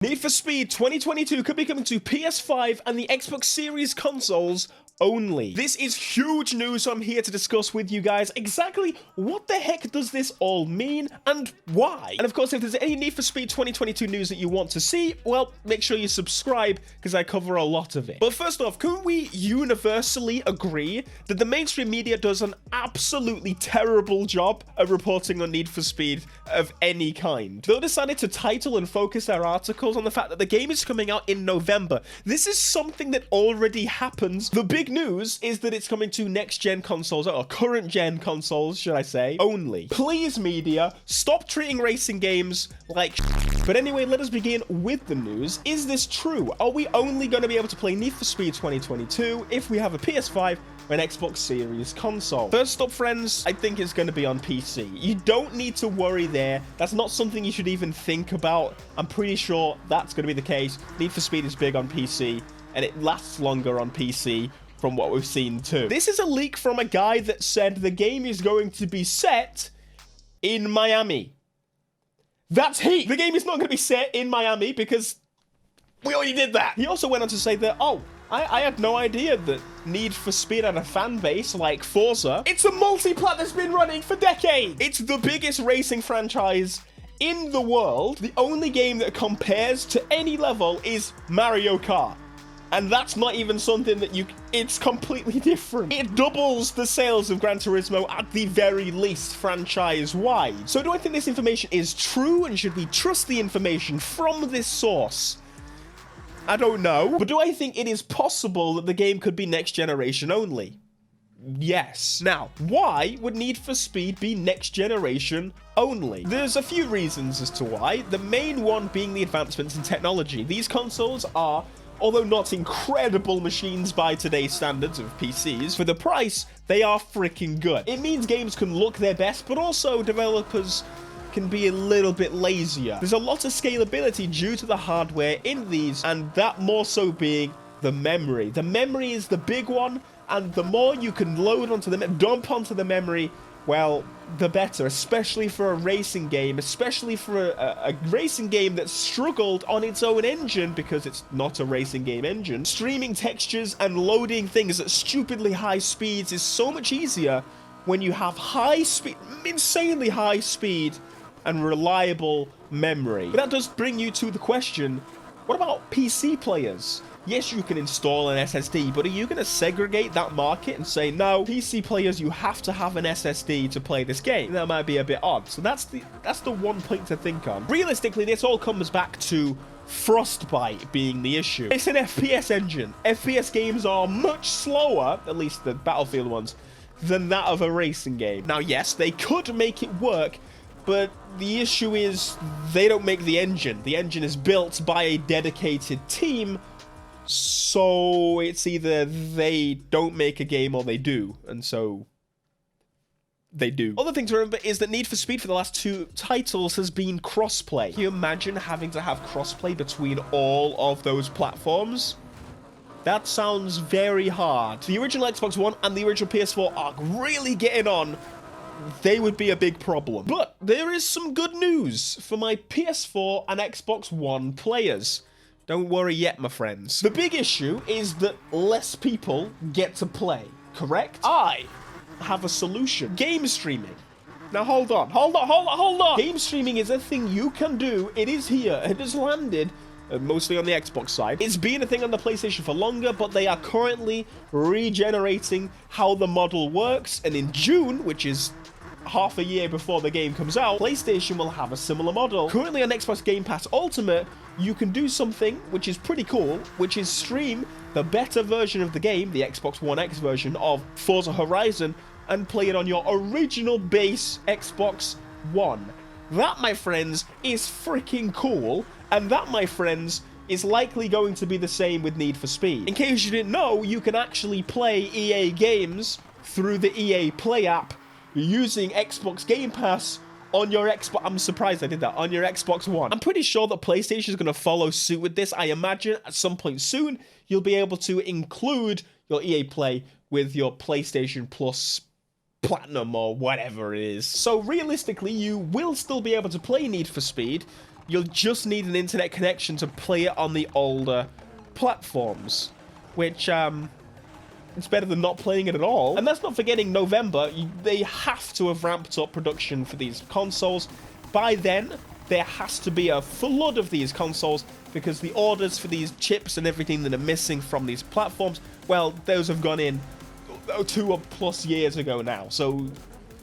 Need for Speed 2022 could be coming to PS5 and the Xbox Series consoles only. This is huge news, so I'm here to discuss with you guys exactly what the heck does this all mean and why. And of course, if there's any Need for Speed 2022 news that you want to see, well, make sure you subscribe because I cover a lot of it. But first off, can we universally agree that the mainstream media does an absolutely terrible job at reporting on Need for Speed of any kind? They decided to title and focus their articles on the fact that the game is coming out in November. This is something that already happens. The big news is that it's coming to next-gen consoles, or current-gen consoles, should I say, only. Please, media, stop treating racing games like shit. But anyway, let us begin with the news. Is this true? Are we only going to be able to play Need for Speed 2022 if we have a PS5 or an Xbox Series console? First up, friends, I think it's going to be on PC. You don't need to worry there. That's not something you should even think about. I'm pretty sure that's going to be the case. Need for Speed is big on PC, and it lasts longer on PC from what we've seen too. This is a leak from a guy that said the game is going to be set in Miami. That's heat. The game is not going to be set in Miami because we already did that. He also went on to say that, I had no idea that Need for Speed had a fan base like Forza. It's a multi-plat that's been running for decades. It's the biggest racing franchise in the world. The only game that compares to any level is Mario Kart. And that's not even something that it's completely different. It doubles the sales of Gran Turismo at the very least franchise-wide. So do I think this information is true, and should we trust the information from this source? I don't know. But do I think it is possible that the game could be next generation only? Yes. Now, why would Need for Speed be next generation only? There's a few reasons as to why. The main one being the advancements in technology. These consoles are, although not incredible machines by today's standards of PCs, for the price, they are freaking good. It means games can look their best, but also developers can be a little bit lazier. There's a lot of scalability due to the hardware in these, and that more so being the memory. The memory is the big one, and the more you can load onto the dump onto the memory, well, the better, especially for a racing game, especially for a racing game that struggled on its own engine because it's not a racing game engine. Streaming textures and loading things at stupidly high speeds is so much easier when you have high speed, insanely high speed and reliable memory. But that does bring you to the question, what about PC players? Yes, you can install an SSD, but are you going to segregate that market and say, no, PC players, you have to have an SSD to play this game? That might be a bit odd. So that's the one point to think on. Realistically, this all comes back to Frostbite being the issue. It's an FPS engine. FPS games are much slower, at least the Battlefield ones, than that of a racing game. Now, yes, they could make it work, but the issue is they don't make the engine. The engine is built by a dedicated team. So it's either they don't make a game or they do, and so they do. Other thing to remember is that Need for Speed for the last two titles has been crossplay. Can you imagine having to have crossplay between all of those platforms? That sounds very hard. The original Xbox One and the original PS4 are really getting on. They would be a big problem. But there is some good news for my PS4 and Xbox One players. Don't worry yet, my friends. The big issue is that less people get to play, correct? I have a solution. Game streaming. Now hold on. Game streaming is a thing you can do. It is here. It has landed, mostly on the Xbox side. It's been a thing on the PlayStation for longer, but they are currently regenerating how the model works. And in June, which is half a year before the game comes out, PlayStation will have a similar model. Currently on Xbox Game Pass Ultimate, you can do something which is pretty cool, which is stream the better version of the game, the Xbox One X version of Forza Horizon, and play it on your original base Xbox One. That, my friends, is freaking cool, and that, my friends, is likely going to be the same with Need for Speed. In case you didn't know, you can actually play EA games through the EA Play app using Xbox Game Pass on your Xbox. I'm surprised I did that. On your Xbox One. I'm pretty sure that PlayStation is going to follow suit with this. I imagine at some point soon, you'll be able to include your EA Play with your PlayStation Plus Platinum or whatever it is. So realistically, you will still be able to play Need for Speed, you'll just need an internet connection to play it on the older platforms, which it's better than not playing it at all. And that's not forgetting November. They have to have ramped up production for these consoles. By then, there has to be a flood of these consoles because the orders for these chips and everything that are missing from these platforms, well, those have gone in 2+ years ago now. So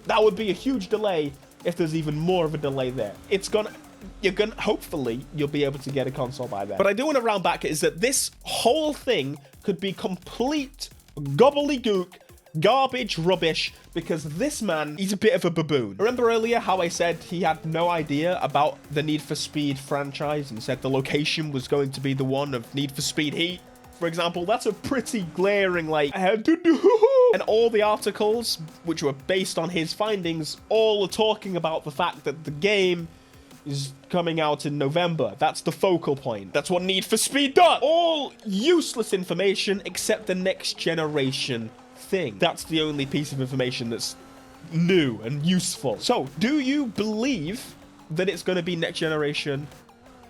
that would be a huge delay if there's even more of a delay there. Hopefully, you'll be able to get a console by then. But I do want to round back is that this whole thing could be complete gobbledygook, garbage, rubbish, because this man, he's a bit of a baboon. Remember earlier how I said he had no idea about the Need for Speed franchise and said the location was going to be the one of Need for Speed Heat, for example? That's a pretty glaring, like, I had to do. And all the articles, which were based on his findings, all are talking about the fact that the game is coming out in November. That's the focal point. That's what Need for Speed does. All useless information except the next generation thing. That's the only piece of information that's new and useful. So, do you believe that it's going to be next generation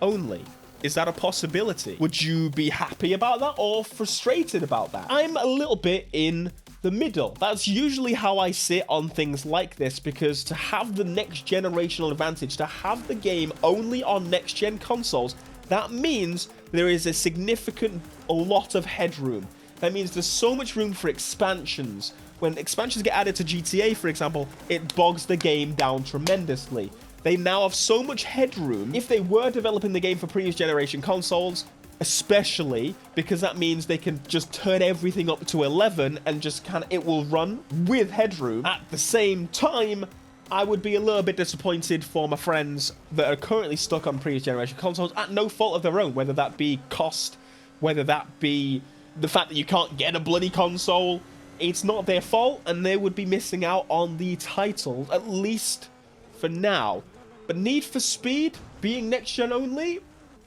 only? Is that a possibility? Would you be happy about that or frustrated about that? I'm a little bit in the middle. That's usually how I sit on things like this, because to have the next generational advantage, to have the game only on next gen consoles, that means there is a lot of headroom. That means there's so much room for expansions. When expansions get added to GTA, for example, it bogs the game down tremendously. They now have so much headroom. If they were developing the game for previous generation consoles, especially, because that means they can just turn everything up to 11 and just it will run with headroom. At the same time, I would be a little bit disappointed for my friends that are currently stuck on previous generation consoles at no fault of their own, whether that be cost, whether that be the fact that you can't get a bloody console. It's not their fault, and they would be missing out on the title, at least for now. But Need for Speed being next gen only,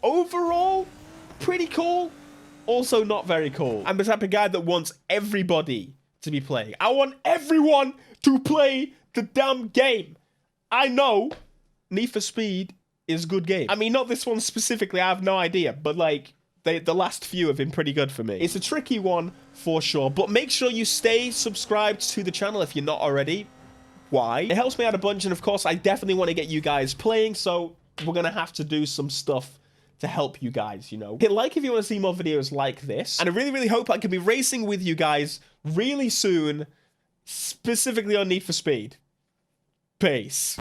overall, pretty cool. Also not very cool. I'm the type of guy that wants everybody to be playing. I want everyone to play the damn game. I know Need for Speed is a good game. I mean, not this one specifically, I have no idea, but like, the last few have been pretty good for me. It's a tricky one for sure, but make sure you stay subscribed to the channel if you're not already. Why? It helps me out a bunch, and of course, I definitely want to get you guys playing, so we're going to have to do some stuff to help you guys, you know. Hit like if you want to see more videos like this, and I really, really hope I can be racing with you guys really soon, specifically on Need for Speed. Peace.